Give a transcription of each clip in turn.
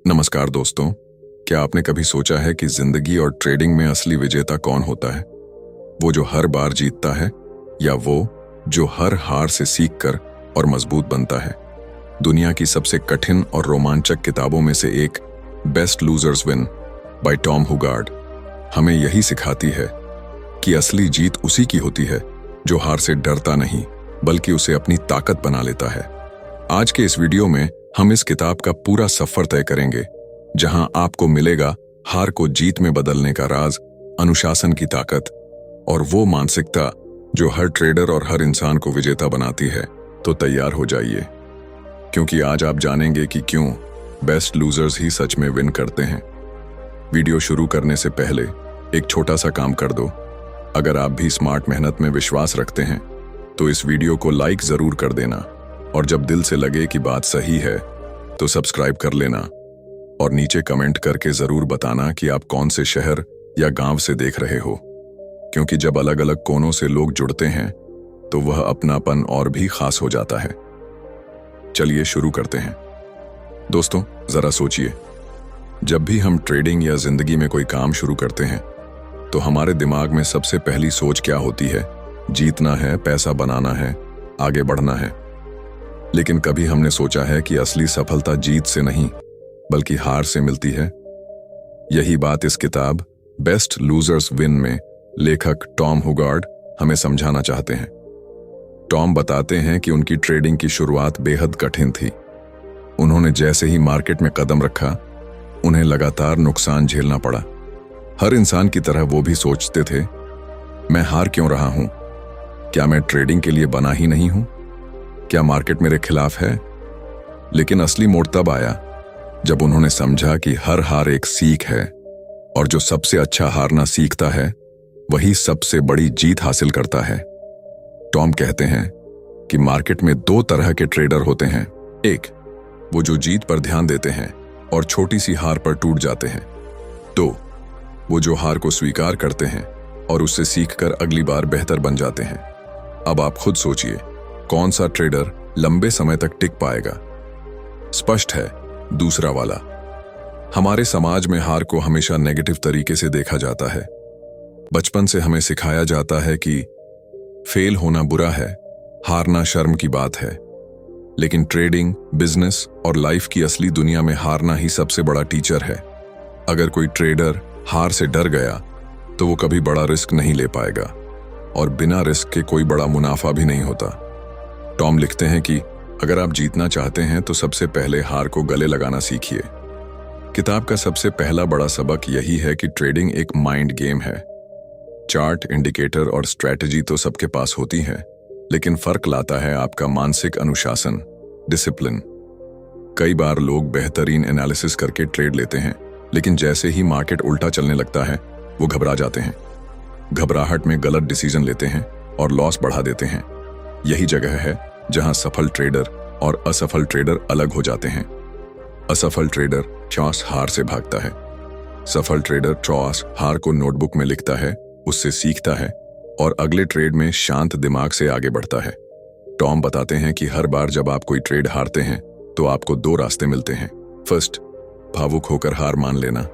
नमस्कार दोस्तों। क्या आपने कभी सोचा है कि जिंदगी और ट्रेडिंग में असली विजेता कौन होता है? वो जो हर बार जीतता है या वो जो हर हार से सीखकर और मजबूत बनता है? दुनिया की सबसे कठिन और रोमांचक किताबों में से एक best losers win by Tom Hougaard हमें यही सिखाती है कि असली जीत उसी की होती है जो हार से डरता नहीं बल्कि उसे अपनी ताकत बना लेता है। आज के इस वीडियो में हम इस किताब का पूरा सफर तय करेंगे, जहां आपको मिलेगा हार को जीत में बदलने का राज, अनुशासन की ताकत और वो मानसिकता जो हर ट्रेडर और हर इंसान को विजेता बनाती है। तो तैयार हो जाइए, क्योंकि आज आप जानेंगे कि क्यों बेस्ट लूजर्स ही सच में विन करते हैं। वीडियो शुरू करने से पहले एक छोटा सा काम कर दो। अगर आप भी स्मार्ट मेहनत में विश्वास रखते हैं तो इस वीडियो को लाइक जरूर कर देना, और जब दिल से लगे कि बात सही है तो सब्सक्राइब कर लेना और नीचे कमेंट करके जरूर बताना कि आप कौन से शहर या गांव से देख रहे हो, क्योंकि जब अलग अलग कोनों से लोग जुड़ते हैं तो वह अपनापन और भी खास हो जाता है। चलिए शुरू करते हैं। दोस्तों, जरा सोचिए, जब भी हम ट्रेडिंग या जिंदगी में कोई काम शुरू करते हैं तो हमारे दिमाग में सबसे पहली सोच क्या होती है? जीतना है, पैसा बनाना है, आगे बढ़ना है। लेकिन कभी हमने सोचा है कि असली सफलता जीत से नहीं बल्कि हार से मिलती है? यही बात इस किताब बेस्ट लूजर्स विन में लेखक टॉम हुगार्ड हमें समझाना चाहते हैं। टॉम बताते हैं कि उनकी ट्रेडिंग की शुरुआत बेहद कठिन थी। उन्होंने जैसे ही मार्केट में कदम रखा, उन्हें लगातार नुकसान झेलना पड़ा। हर इंसान की तरह वो भी सोचते थे, मैं हार क्यों रहा हूं? क्या मैं ट्रेडिंग के लिए बना ही नहीं हूं? क्या मार्केट मेरे खिलाफ है? लेकिन असली मोड़ तब आया जब उन्होंने समझा कि हर हार एक सीख है, और जो सबसे अच्छा हारना सीखता है वही सबसे बड़ी जीत हासिल करता है। टॉम कहते हैं कि मार्केट में दो तरह के ट्रेडर होते हैं। एक, वो जो जीत पर ध्यान देते हैं और छोटी सी हार पर टूट जाते हैं। दो, वो जो हार को स्वीकार करते हैं और उससे सीखकर अगली बार बेहतर बन जाते हैं। अब आप खुद सोचिए, कौन सा ट्रेडर लंबे समय तक टिक पाएगा? स्पष्ट है, दूसरा वाला। हमारे समाज में हार को हमेशा नेगेटिव तरीके से देखा जाता है। बचपन से हमें सिखाया जाता है कि फेल होना बुरा है, हारना शर्म की बात है। लेकिन ट्रेडिंग, बिजनेस और लाइफ की असली दुनिया में हारना ही सबसे बड़ा टीचर है। अगर कोई ट्रेडर हार से डर गया तो वो कभी बड़ा रिस्क नहीं ले पाएगा, और बिना रिस्क के कोई बड़ा मुनाफा भी नहीं होता। टॉम लिखते हैं कि अगर आप जीतना चाहते हैं तो सबसे पहले हार को गले लगाना सीखिए। किताब का सबसे पहला बड़ा सबक यही है कि ट्रेडिंग एक माइंड गेम है। चार्ट, इंडिकेटर और स्ट्रैटेजी तो सबके पास होती है, लेकिन फर्क लाता है आपका मानसिक अनुशासन, डिसिप्लिन। कई बार लोग बेहतरीन एनालिसिस करके ट्रेड लेते हैं, लेकिन जैसे ही मार्केट उल्टा चलने लगता है वो घबरा जाते हैं। घबराहट में गलत डिसीजन लेते हैं और लॉस बढ़ा देते हैं। यही जगह है जहां सफल ट्रेडर और असफल ट्रेडर अलग हो जाते हैं। असफल ट्रेडर चॉस हार से भागता है। सफल ट्रेडर चॉस हार को नोटबुक में लिखता है, उससे सीखता है और अगले ट्रेड में शांत दिमाग से आगे बढ़ता है। टॉम बताते हैं कि हर बार जब आप कोई ट्रेड हारते हैं तो आपको दो रास्ते मिलते हैं। फर्स्ट, भावुक होकर हार मान लेना,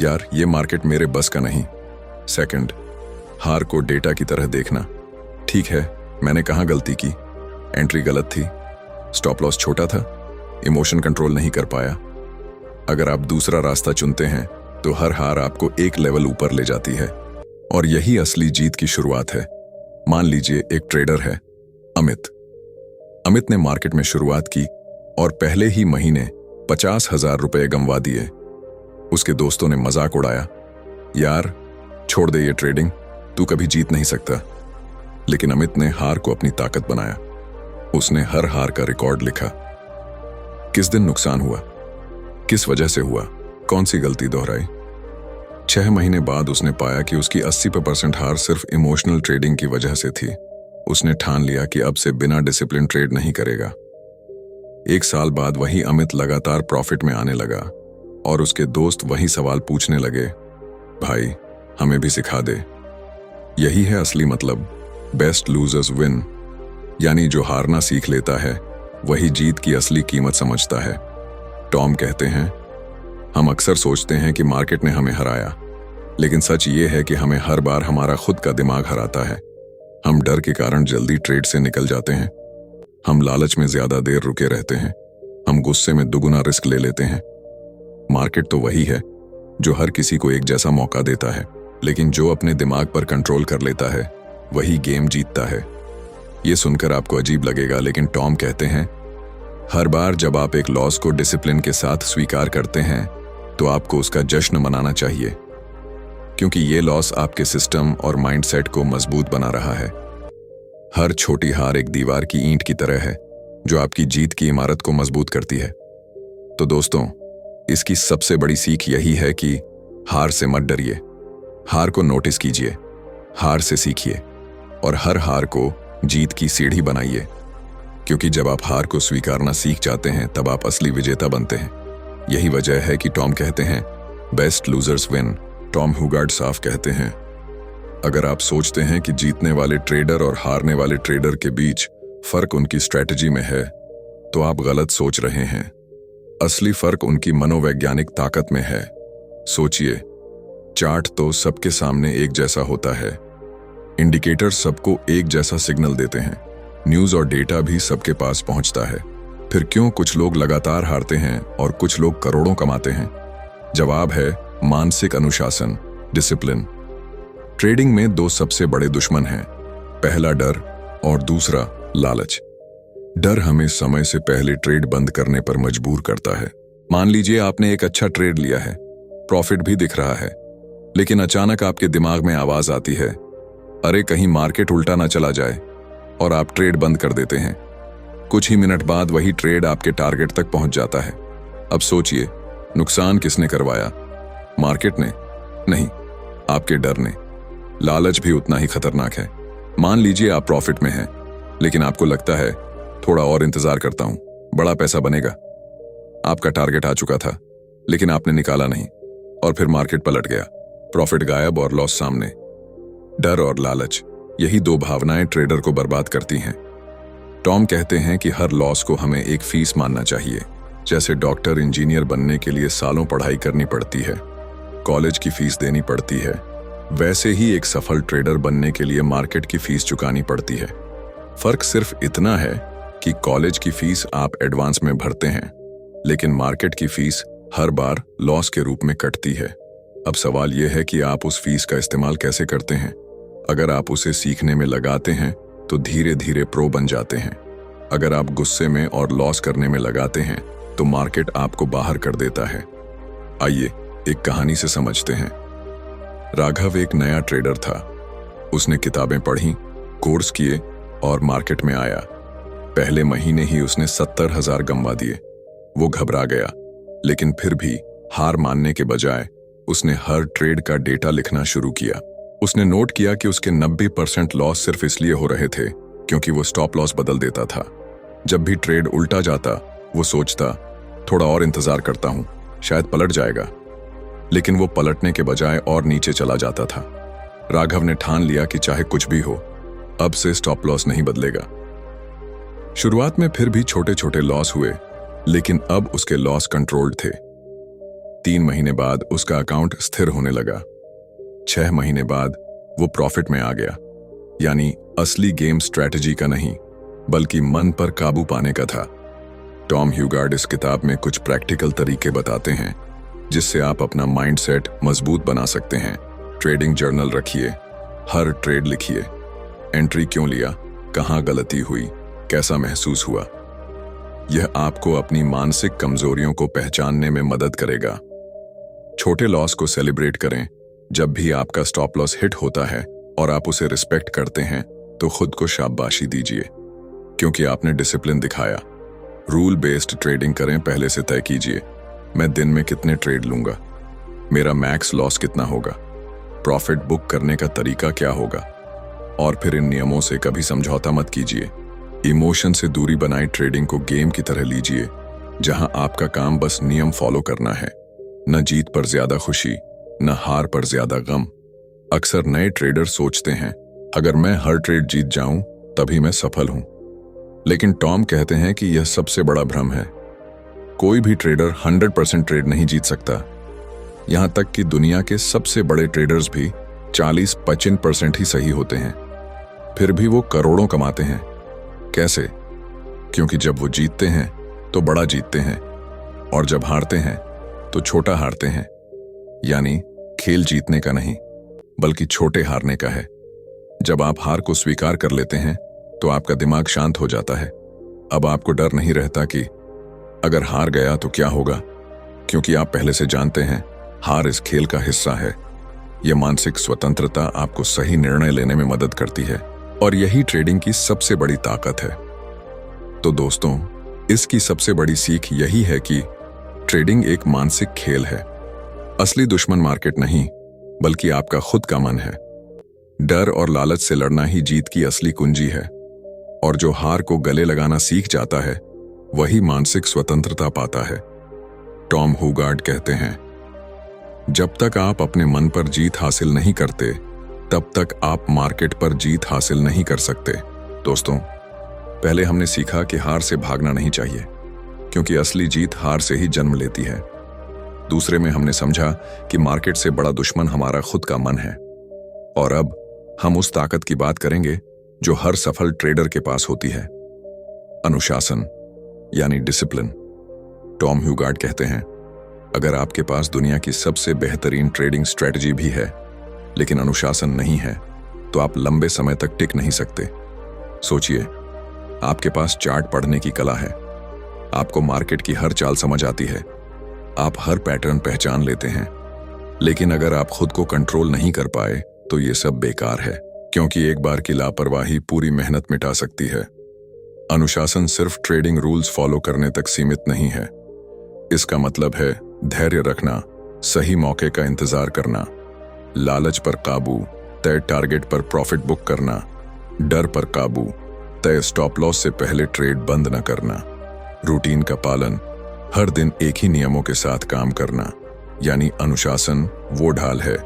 यार ये मार्केट मेरे बस का नहीं। सेकंड, हार को डेटा की तरह देखना, ठीक है मैंने कहाँ गलती की, एंट्री गलत थी, स्टॉप लॉस छोटा था, इमोशन कंट्रोल नहीं कर पाया। अगर आप दूसरा रास्ता चुनते हैं तो हर हार आपको एक लेवल ऊपर ले जाती है, और यही असली जीत की शुरुआत है। मान लीजिए एक ट्रेडर है, अमित। अमित ने मार्केट में शुरुआत की और पहले ही महीने 50,000 रुपए गंवा दिए। उसके दोस्तों ने मजाक उड़ाया, यार छोड़ दे ये ट्रेडिंग, तू कभी जीत नहीं सकता। लेकिन अमित ने हार को अपनी ताकत बनाया। उसने हर हार का रिकॉर्ड लिखा। किस दिन नुकसान हुआ, किस वजह से हुआ, कौन सी गलती दोहराई। 6 महीने बाद उसने पाया कि उसकी 80% हार सिर्फ इमोशनल ट्रेडिंग की वजह से थी। उसने ठान लिया कि अब से बिना डिसिप्लिन ट्रेड नहीं करेगा। 1 साल बाद वही अमित लगातार प्रॉफिट में आने लगा, और उसके दोस्त वही सवाल पूछने लगे, भाई हमें भी सिखा दे। यही है असली मतलब बेस्ट लूजर्स विन, यानी जो हारना सीख लेता है वही जीत की असली कीमत समझता है। टॉम कहते हैं, हम अक्सर सोचते हैं कि मार्केट ने हमें हराया, लेकिन सच ये है कि हमें हर बार हमारा खुद का दिमाग हराता है। हम डर के कारण जल्दी ट्रेड से निकल जाते हैं, हम लालच में ज्यादा देर रुके रहते हैं, हम गुस्से में दुगुना रिस्क ले लेते हैं। मार्केट तो वही है जो हर किसी को एक जैसा मौका देता है, लेकिन जो अपने दिमाग पर कंट्रोल कर लेता है वही गेम जीतता है। ये सुनकर आपको अजीब लगेगा, लेकिन टॉम कहते हैं हर बार जब आप एक लॉस को डिसिप्लिन के साथ स्वीकार करते हैं तो आपको उसका जश्न मनाना चाहिए, क्योंकि ये लॉस आपके सिस्टम और माइंडसेट को मजबूत बना रहा है। हर छोटी हार एक दीवार की ईंट की तरह है जो आपकी जीत की इमारत को मजबूत करती है। तो दोस्तों, इसकी सबसे बड़ी सीख यही है कि हार से मत डरिए, हार को नोटिस कीजिए, हार से सीखिए और हर हार को जीत की सीढ़ी बनाइए, क्योंकि जब आप हार को स्वीकारना सीख जाते हैं तब आप असली विजेता बनते हैं। यही वजह है कि टॉम कहते हैं बेस्ट लूजर्स विन। टॉम ह्यूगार्ड साफ कहते हैं अगर आप सोचते हैं कि जीतने वाले ट्रेडर और हारने वाले ट्रेडर के बीच फर्क उनकी स्ट्रैटेजी में है तो आप गलत सोच रहे हैं। असली फर्क उनकी मनोवैज्ञानिक ताकत में है। सोचिए, चार्ट तो सबके सामने एक जैसा होता है, इंडिकेटर सबको एक जैसा सिग्नल देते हैं, न्यूज़ और डेटा भी सबके पास पहुंचता है, फिर क्यों कुछ लोग लगातार हारते हैं और कुछ लोग करोड़ों कमाते हैं? जवाब है मानसिक अनुशासन, डिसिप्लिन। ट्रेडिंग में दो सबसे बड़े दुश्मन हैं, पहला डर और दूसरा लालच। डर हमें समय से पहले ट्रेड बंद करने पर मजबूर करता है। मान लीजिए आपने एक अच्छा ट्रेड लिया है, प्रॉफिट भी दिख रहा है, लेकिन अचानक आपके दिमाग में आवाज आती है अरे कहीं मार्केट उल्टा ना चला जाए, और आप ट्रेड बंद कर देते हैं। कुछ ही मिनट बाद वही ट्रेड आपके टारगेट तक पहुंच जाता है। अब सोचिए, नुकसान किसने करवाया? मार्केट ने? नहीं, आपके डर ने। लालच भी उतना ही खतरनाक है। मान लीजिए आप प्रॉफिट में हैं, लेकिन आपको लगता है थोड़ा और इंतजार करता हूं, बड़ा पैसा बनेगा। आपका टारगेट आ चुका था, लेकिन आपने निकाला नहीं, और फिर मार्केट पलट गया, प्रॉफिट गायब और लॉस सामने। डर और लालच, यही दो भावनाएं ट्रेडर को बर्बाद करती हैं। टॉम कहते हैं कि हर लॉस को हमें एक फीस मानना चाहिए। जैसे डॉक्टर इंजीनियर बनने के लिए सालों पढ़ाई करनी पड़ती है, कॉलेज की फीस देनी पड़ती है, वैसे ही एक सफल ट्रेडर बनने के लिए मार्केट की फीस चुकानी पड़ती है। फर्क सिर्फ इतना है कि कॉलेज की फीस आप एडवांस में भरते हैं, लेकिन मार्केट की फीस हर बार लॉस के रूप में कटती है। अब सवाल यह है कि आप उस फीस का इस्तेमाल कैसे करते हैं। अगर आप उसे सीखने में लगाते हैं तो धीरे धीरे प्रो बन जाते हैं। अगर आप गुस्से में और लॉस करने में लगाते हैं तो मार्केट आपको बाहर कर देता है। आइए एक कहानी से समझते हैं। राघव एक नया ट्रेडर था। उसने किताबें पढ़ी, कोर्स किए और मार्केट में आया। पहले महीने ही उसने 70,000 गंवा दिए। वो घबरा गया, लेकिन फिर भी हार मानने के बजाय उसने हर ट्रेड का डेटा लिखना शुरू किया। उसने नोट किया कि उसके 90% लॉस सिर्फ इसलिए हो रहे थे क्योंकि वो स्टॉप लॉस बदल देता था। जब भी ट्रेड उल्टा जाता वो सोचता थोड़ा और इंतजार करता हूं, शायद पलट जाएगा, लेकिन वो पलटने के बजाय और नीचे चला जाता था। राघव ने ठान लिया कि चाहे कुछ भी हो, अब से स्टॉप लॉस नहीं बदलेगा। शुरुआत में फिर भी छोटे छोटे लॉस हुए, लेकिन अब उसके लॉस कंट्रोल्ड थे। 3 महीने बाद उसका अकाउंट स्थिर होने लगा। 6 महीने बाद वो प्रॉफिट में आ गया। यानी असली गेम स्ट्रैटेजी का नहीं, बल्कि मन पर काबू पाने का था। टॉम ह्यूगार्ड इस किताब में कुछ प्रैक्टिकल तरीके बताते हैं जिससे आप अपना माइंडसेट मजबूत बना सकते हैं। ट्रेडिंग जर्नल रखिए, हर ट्रेड लिखिए, एंट्री क्यों लिया, कहां गलती हुई, कैसा महसूस हुआ। यह आपको अपनी मानसिक कमजोरियों को पहचानने में मदद करेगा। छोटे लॉस को सेलिब्रेट करें। जब भी आपका स्टॉप लॉस हिट होता है और आप उसे रिस्पेक्ट करते हैं तो खुद को शाबाशी दीजिए, क्योंकि आपने डिसिप्लिन दिखाया। रूल बेस्ड ट्रेडिंग करें। पहले से तय कीजिए, मैं दिन में कितने ट्रेड लूंगा, मेरा मैक्स लॉस कितना होगा, प्रॉफिट बुक करने का तरीका क्या होगा, और फिर इन नियमों से कभी समझौता मत कीजिए। इमोशन से दूरी बनाए ट्रेडिंग को गेम की तरह लीजिए, जहां आपका काम बस नियम फॉलो करना है। न जीत पर ज्यादा खुशी, न हार पर ज्यादा गम। अक्सर नए ट्रेडर सोचते हैं अगर मैं हर ट्रेड जीत जाऊं तभी मैं सफल हूं, लेकिन टॉम कहते हैं कि यह सबसे बड़ा भ्रम है। कोई भी ट्रेडर 100% ट्रेड नहीं जीत सकता। यहां तक कि दुनिया के सबसे बड़े ट्रेडर्स भी 40-55% ही सही होते हैं, फिर भी वो करोड़ों कमाते हैं। कैसे? क्योंकि जब वो जीतते हैं तो बड़ा जीतते हैं, और जब हारते हैं तो छोटा हारते हैं। यानी खेल जीतने का नहीं, बल्कि छोटे हारने का है। जब आप हार को स्वीकार कर लेते हैं तो आपका दिमाग शांत हो जाता है। अब आपको डर नहीं रहता कि अगर हार गया तो क्या होगा, क्योंकि आप पहले से जानते हैं हार इस खेल का हिस्सा है। यह मानसिक स्वतंत्रता आपको सही निर्णय लेने में मदद करती है, और यही ट्रेडिंग की सबसे बड़ी ताकत है। तो दोस्तों, इसकी सबसे बड़ी सीख यही है कि ट्रेडिंग एक मानसिक खेल है। असली दुश्मन मार्केट नहीं, बल्कि आपका खुद का मन है। डर और लालच से लड़ना ही जीत की असली कुंजी है, और जो हार को गले लगाना सीख जाता है वही मानसिक स्वतंत्रता पाता है। टॉम हुगार्ड कहते हैं, जब तक आप अपने मन पर जीत हासिल नहीं करते, तब तक आप मार्केट पर जीत हासिल नहीं कर सकते। दोस्तों, पहले हमने सीखा कि हार से भागना नहीं चाहिए, क्योंकि असली जीत हार से ही जन्म लेती है। दूसरे में हमने समझा कि मार्केट से बड़ा दुश्मन हमारा खुद का मन है। और अब हम उस ताकत की बात करेंगे जो हर सफल ट्रेडर के पास होती है, अनुशासन, यानी डिसिप्लिन। टॉम ह्यूगार्ड कहते हैं, अगर आपके पास दुनिया की सबसे बेहतरीन ट्रेडिंग स्ट्रेटजी भी है, लेकिन अनुशासन नहीं है, तो आप लंबे समय तक टिक नहीं सकते। सोचिए, आपके पास चार्ट पढ़ने की कला है, आपको मार्केट की हर चाल समझ आती है, आप हर पैटर्न पहचान लेते हैं, लेकिन अगर आप खुद को कंट्रोल नहीं कर पाए तो ये सब बेकार है, क्योंकि एक बार की लापरवाही पूरी मेहनत मिटा सकती है। अनुशासन सिर्फ ट्रेडिंग रूल्स फॉलो करने तक सीमित नहीं है। इसका मतलब है धैर्य रखना, सही मौके का इंतजार करना, लालच पर काबू, तय टारगेट पर प्रॉफिट बुक करना, डर पर काबू, तय स्टॉप लॉस से पहले ट्रेड बंद न करना, रूटीन का पालन, हर दिन एक ही नियमों के साथ काम करना। यानी अनुशासन वो ढाल है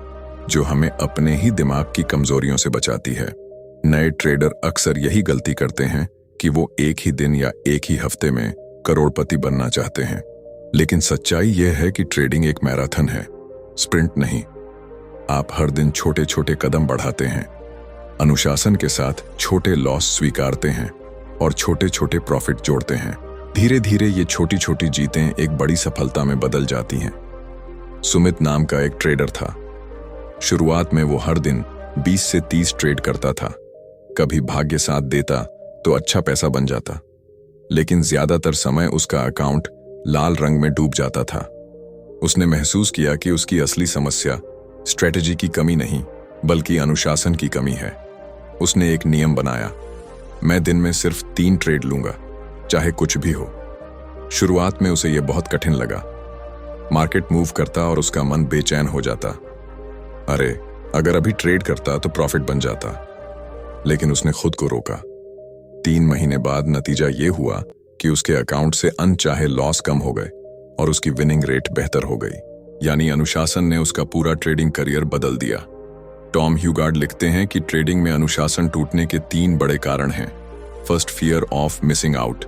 जो हमें अपने ही दिमाग की कमजोरियों से बचाती है। नए ट्रेडर अक्सर यही गलती करते हैं कि वो एक ही दिन या एक ही हफ्ते में करोड़पति बनना चाहते हैं, लेकिन सच्चाई यह है कि ट्रेडिंग एक मैराथन है, स्प्रिंट नहीं। आप हर दिन छोटे छोटे कदम बढ़ाते हैं, अनुशासन के साथ छोटे लॉस स्वीकारते हैं और छोटे छोटे प्रॉफिट जोड़ते हैं। धीरे धीरे ये छोटी छोटी जीतें एक बड़ी सफलता में बदल जाती हैं। सुमित नाम का एक ट्रेडर था। शुरुआत में वो हर दिन 20 से 30 ट्रेड करता था। कभी भाग्य साथ देता तो अच्छा पैसा बन जाता, लेकिन ज्यादातर समय उसका अकाउंट लाल रंग में डूब जाता था। उसने महसूस किया कि उसकी असली समस्या स्ट्रेटजी की कमी नहीं, बल्कि अनुशासन की कमी है। उसने एक नियम बनाया, मैं दिन में सिर्फ 3 ट्रेड लूंगा, चाहे कुछ भी हो। शुरुआत में उसे यह बहुत कठिन लगा। मार्केट मूव करता और उसका मन बेचैन हो जाता। अरे, अगर अभी ट्रेड करता तो प्रॉफिट बन जाता। लेकिन उसने खुद को रोका। 3 महीने बाद नतीजा ये हुआ कि उसके अकाउंट से अनचाहे लॉस कम हो गए और उसकी विनिंग रेट बेहतर हो गई। यानी अनुशासन ने उसका पूरा ट्रेडिंग करियर बदल दिया। टॉम ह्यूगार्ड लिखते हैं कि ट्रेडिंग में अनुशासन टूटने के 3 बड़े कारण हैं। First, fear of missing out,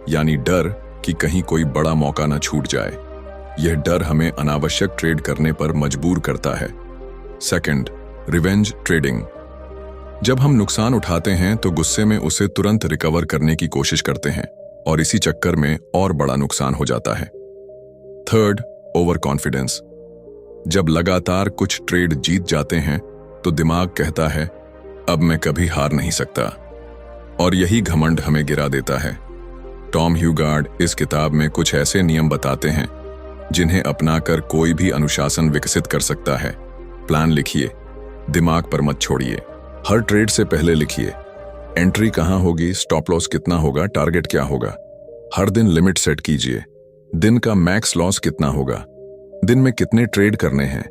यानी डर कि कहीं कोई बड़ा मौका न छूट जाए। यह डर हमें अनावश्यक ट्रेड करने पर मजबूर करता है। Second, revenge trading. जब हम नुकसान उठाते हैं तो गुस्से में उसे तुरंत रिकवर करने की कोशिश करते हैं और इसी चक्कर में और बड़ा नुकसान हो जाता है। Third, over confidence. जब लगातार कुछ ट्रेड जीत जाते हैं तो दिमाग कहता है अब मैं कभी हार नहीं सकता, और यही घमंड हमें गिरा देता है। टॉम ह्यूगार्ड इस किताब में कुछ ऐसे नियम बताते हैं जिन्हें अपनाकर कोई भी अनुशासन विकसित कर सकता है। प्लान लिखिए, दिमाग पर मत छोड़िए। हर ट्रेड से पहले लिखिए, एंट्री कहां होगी, स्टॉप लॉस कितना होगा, टारगेट क्या होगा। हर दिन लिमिट सेट कीजिए, दिन का मैक्स लॉस कितना होगा, दिन में कितने ट्रेड करने हैं।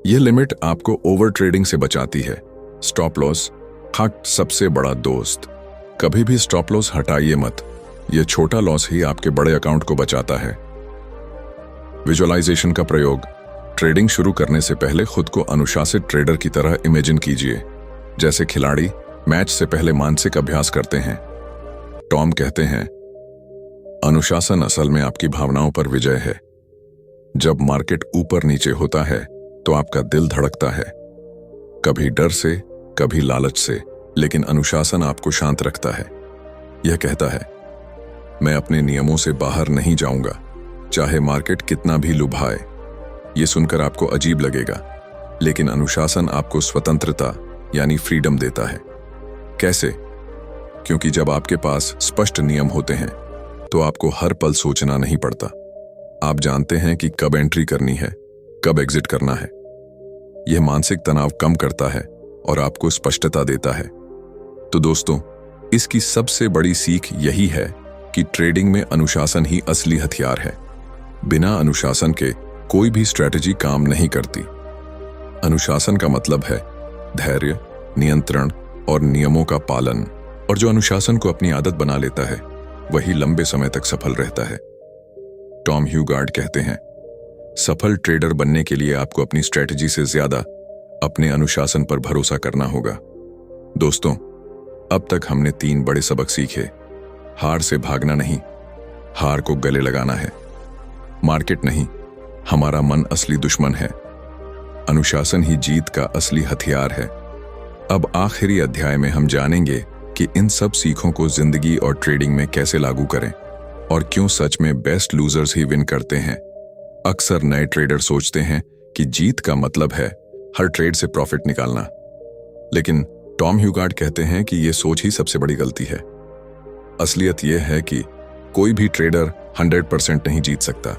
यह लिमिट आपको ओवर ट्रेडिंग से बचाती है। स्टॉप लॉस हट सबसे बड़ा दोस्त। कभी भी स्टॉप लॉस हटाइए मत, यह छोटा लॉस ही आपके बड़े अकाउंट को बचाता है। विजुअलाइजेशन का प्रयोग। ट्रेडिंग शुरू करने से पहले खुद को अनुशासित ट्रेडर की तरह इमेजिन कीजिए, जैसे खिलाड़ी मैच से पहले मानसिक अभ्यास करते हैं। टॉम कहते हैं, अनुशासन असल में आपकी भावनाओं पर विजय है। जब मार्केट ऊपर नीचे होता है तो आपका दिल धड़कता है, कभी डर से, कभी लालच से, लेकिन अनुशासन आपको शांत रखता है। यह कहता है, मैं अपने नियमों से बाहर नहीं जाऊंगा, चाहे मार्केट कितना भी लुभाए। यह सुनकर आपको अजीब लगेगा, लेकिन अनुशासन आपको स्वतंत्रता यानी फ्रीडम देता है। कैसे? क्योंकि जब आपके पास स्पष्ट नियम होते हैं तो आपको हर पल सोचना नहीं पड़ता। आप जानते हैं कि कब एंट्री करनी है, कब एग्जिट करना है। यह मानसिक तनाव कम करता है और आपको स्पष्टता देता है। तो दोस्तों, इसकी सबसे बड़ी सीख यही है कि ट्रेडिंग में अनुशासन ही असली हथियार है। बिना अनुशासन के कोई भी स्ट्रैटेजी काम नहीं करती। अनुशासन का मतलब है धैर्य, नियंत्रण और नियमों का पालन। और जो अनुशासन को अपनी आदत बना लेता है वही लंबे समय तक सफल रहता है। टॉम ह्यूगार्ड कहते हैं, सफल ट्रेडर बनने के लिए आपको अपनी स्ट्रैटेजी से ज्यादा अपने अनुशासन पर भरोसा करना होगा। दोस्तों, अब तक हमने 3 बड़े सबक सीखे। हार से भागना नहीं, हार को गले लगाना है। मार्केट नहीं, हमारा मन असली दुश्मन है। अनुशासन ही जीत का असली हथियार है। अब आखिरी अध्याय में हम जानेंगे कि इन सब सीखों को जिंदगी और ट्रेडिंग में कैसे लागू करें और क्यों सच में बेस्ट लूजर्स ही विन करते हैं। अक्सर नए ट्रेडर सोचते हैं कि जीत का मतलब है हर ट्रेड से प्रॉफिट निकालना, लेकिन टॉम ह्यूगार्ड कहते हैं कि यह सोच ही सबसे बड़ी गलती है। असलियत यह है कि कोई भी ट्रेडर 100% नहीं जीत सकता।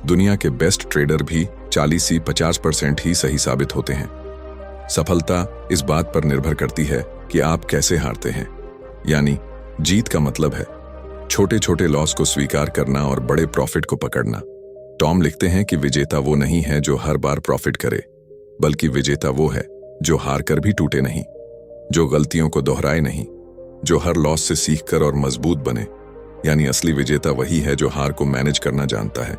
दुनिया के बेस्ट ट्रेडर भी 40-50% ही सही साबित होते हैं। सफलता इस बात पर निर्भर करती है कि आप कैसे हारते हैं। यानी जीत का मतलब है छोटे छोटे लॉस को स्वीकार करना और बड़े प्रॉफिट को पकड़ना। टॉम लिखते हैं कि विजेता वो नहीं है जो हर बार प्रॉफिट करे, बल्कि विजेता वो है जो हार कर भी टूटे नहीं, जो गलतियों को दोहराए नहीं, जो हर लॉस से सीखकर और मजबूत बने। यानी असली विजेता वही है जो हार को मैनेज करना जानता है।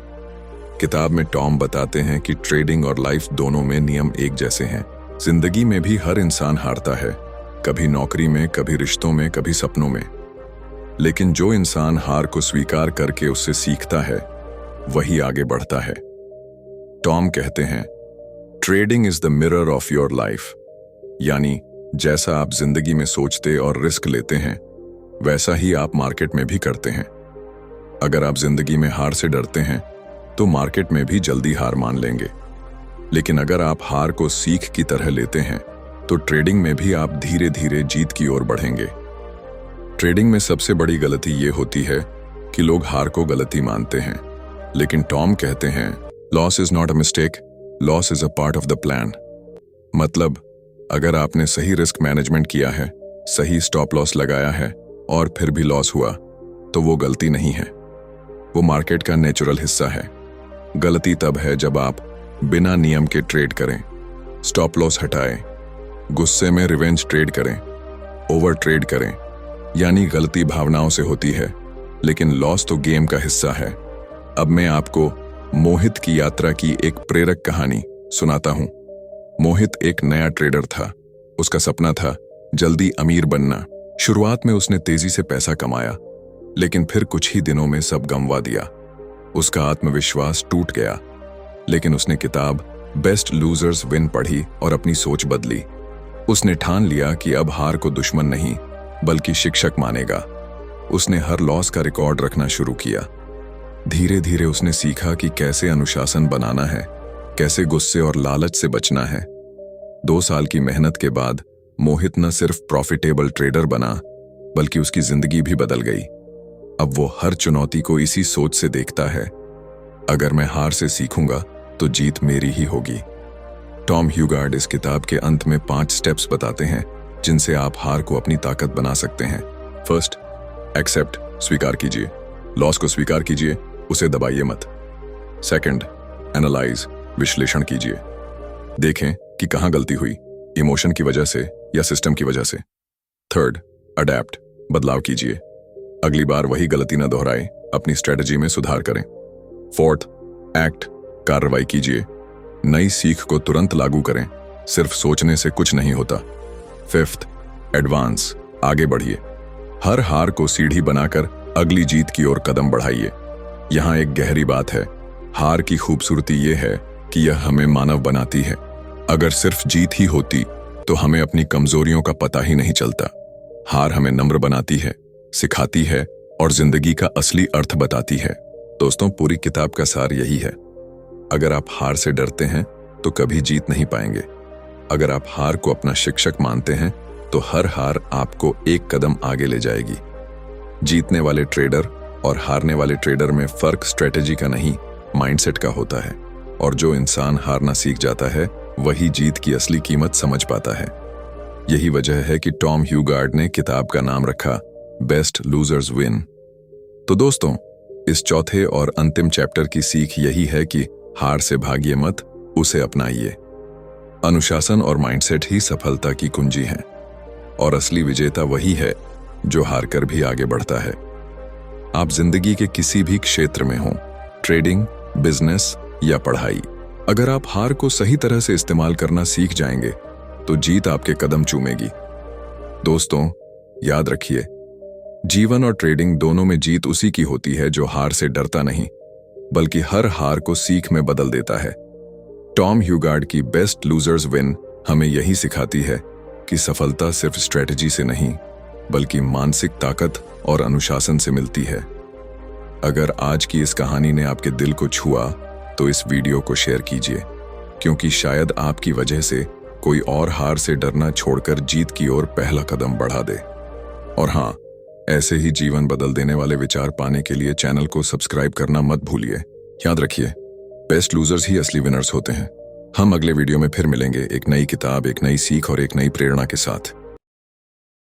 किताब में टॉम बताते हैं कि ट्रेडिंग और लाइफ दोनों में नियम एक जैसे हैं। जिंदगी में भी हर इंसान हारता है, कभी नौकरी में, कभी रिश्तों में, कभी सपनों में। लेकिन जो इंसान हार को स्वीकार करके उससे सीखता है वही आगे बढ़ता है। टॉम कहते हैं, trading is the mirror of your life. यानी जैसा आप जिंदगी में सोचते और रिस्क लेते हैं वैसा ही आप मार्केट में भी करते हैं। अगर आप जिंदगी में हार से डरते हैं तो मार्केट में भी जल्दी हार मान लेंगे, लेकिन अगर आप हार को सीख की तरह लेते हैं तो ट्रेडिंग में भी आप धीरे धीरे जीत की ओर बढ़ेंगे। ट्रेडिंग में सबसे बड़ी गलती ये होती है कि लोग हार को गलती मानते हैं, लेकिन टॉम कहते हैं, loss is not a mistake, loss is a part of the plan. मतलब अगर आपने सही रिस्क मैनेजमेंट किया है, सही स्टॉप लॉस लगाया है और फिर भी लॉस हुआ तो वो गलती नहीं है, वो मार्केट का नेचुरल हिस्सा है। गलती तब है जब आप बिना नियम के ट्रेड करें, स्टॉप लॉस हटाएं, गुस्से में रिवेंज ट्रेड करें, ओवर ट्रेड करें। यानी गलती भावनाओं से होती है, लेकिन लॉस तो गेम का हिस्सा है। अब मैं आपको मोहित की यात्रा की एक प्रेरक कहानी सुनाता हूं। मोहित एक नया ट्रेडर था। उसका सपना था जल्दी अमीर बनना। शुरुआत में उसने तेजी से पैसा कमाया, लेकिन फिर कुछ ही दिनों में सब गंवा दिया। उसका आत्मविश्वास टूट गया, लेकिन उसने किताब बेस्ट लूजर्स विन पढ़ी और अपनी सोच बदली। उसने ठान लिया कि अब हार को दुश्मन नहीं बल्कि शिक्षक मानेगा। उसने हर लॉस का रिकॉर्ड रखना शुरू किया। धीरे धीरे उसने सीखा कि कैसे अनुशासन बनाना है, कैसे गुस्से और लालच से बचना है। 2 साल की मेहनत के बाद मोहित न सिर्फ प्रॉफिटेबल ट्रेडर बना, बल्कि उसकी जिंदगी भी बदल गई। अब वो हर चुनौती को इसी सोच से देखता है, अगर मैं हार से सीखूंगा तो जीत मेरी ही होगी। टॉम ह्यूगार्ड इस किताब के अंत में 5 स्टेप्स बताते हैं जिनसे आप हार को अपनी ताकत बना सकते हैं। फर्स्ट, एक्सेप्ट, स्वीकार कीजिए। लॉस को स्वीकार कीजिए, उसे दबाइए मत। सेकंड, एनालाइज, विश्लेषण कीजिए। देखें कि कहां गलती हुई, इमोशन की वजह से या सिस्टम की वजह से। थर्ड, अडैप्ट, बदलाव कीजिए। अगली बार वही गलती न दोहराएं, अपनी स्ट्रेटजी में सुधार करें। फोर्थ, एक्ट, कार्रवाई कीजिए। नई सीख को तुरंत लागू करें, सिर्फ सोचने से कुछ नहीं होता। फिफ्थ, एडवांस, आगे बढ़िए। हर हार को सीढ़ी बनाकर अगली जीत की ओर कदम बढ़ाइए। यहाँ एक गहरी बात है, हार की खूबसूरती ये है कि यह हमें मानव बनाती है। अगर सिर्फ जीत ही होती तो हमें अपनी कमजोरियों का पता ही नहीं चलता। हार हमें नम्र बनाती है, सिखाती है और जिंदगी का असली अर्थ बताती है। दोस्तों, पूरी किताब का सार यही है, अगर आप हार से डरते हैं तो कभी जीत नहीं पाएंगे। अगर आप हार को अपना शिक्षक मानते हैं तो हर हार आपको एक कदम आगे ले जाएगी। जीतने वाले ट्रेडर और हारने वाले ट्रेडर में फर्क स्ट्रेटेजी का नहीं, माइंडसेट का होता है। और जो इंसान हारना सीख जाता है वही जीत की असली कीमत समझ पाता है। यही वजह है कि टॉम ह्यूगार्ड ने किताब का नाम रखा बेस्ट लूजर्स विन। तो दोस्तों, इस चौथे और अंतिम चैप्टर की सीख यही है कि हार से भागिए मत, उसे अपनाइए। अनुशासन और माइंडसेट ही सफलता की कुंजी है और असली विजेता वही है जो हार कर भी आगे बढ़ता है। आप जिंदगी के किसी भी क्षेत्र में हों, ट्रेडिंग, बिजनेस या पढ़ाई, अगर आप हार को सही तरह से इस्तेमाल करना सीख जाएंगे तो जीत आपके कदम चूमेगी। दोस्तों, याद रखिए, जीवन और ट्रेडिंग दोनों में जीत उसी की होती है जो हार से डरता नहीं, बल्कि हर हार को सीख में बदल देता है। टॉम ह्यूगार्ड की बेस्ट लूजर्स विन हमें यही सिखाती है कि सफलता सिर्फ स्ट्रेटजी से नहीं, बल्कि मानसिक ताकत और अनुशासन से मिलती है। अगर आज की इस कहानी ने आपके दिल को छुआ तो इस वीडियो को शेयर कीजिए, क्योंकि शायद आपकी वजह से कोई और हार से डरना छोड़कर जीत की ओर पहला कदम बढ़ा दे। और हाँ, ऐसे ही जीवन बदल देने वाले विचार पाने के लिए चैनल को सब्सक्राइब करना मत भूलिए। याद रखिए, बेस्ट लूजर्स ही असली विनर्स होते हैं। हम अगले वीडियो में फिर मिलेंगे, एक नई किताब, एक नई सीख और एक नई प्रेरणा के साथ।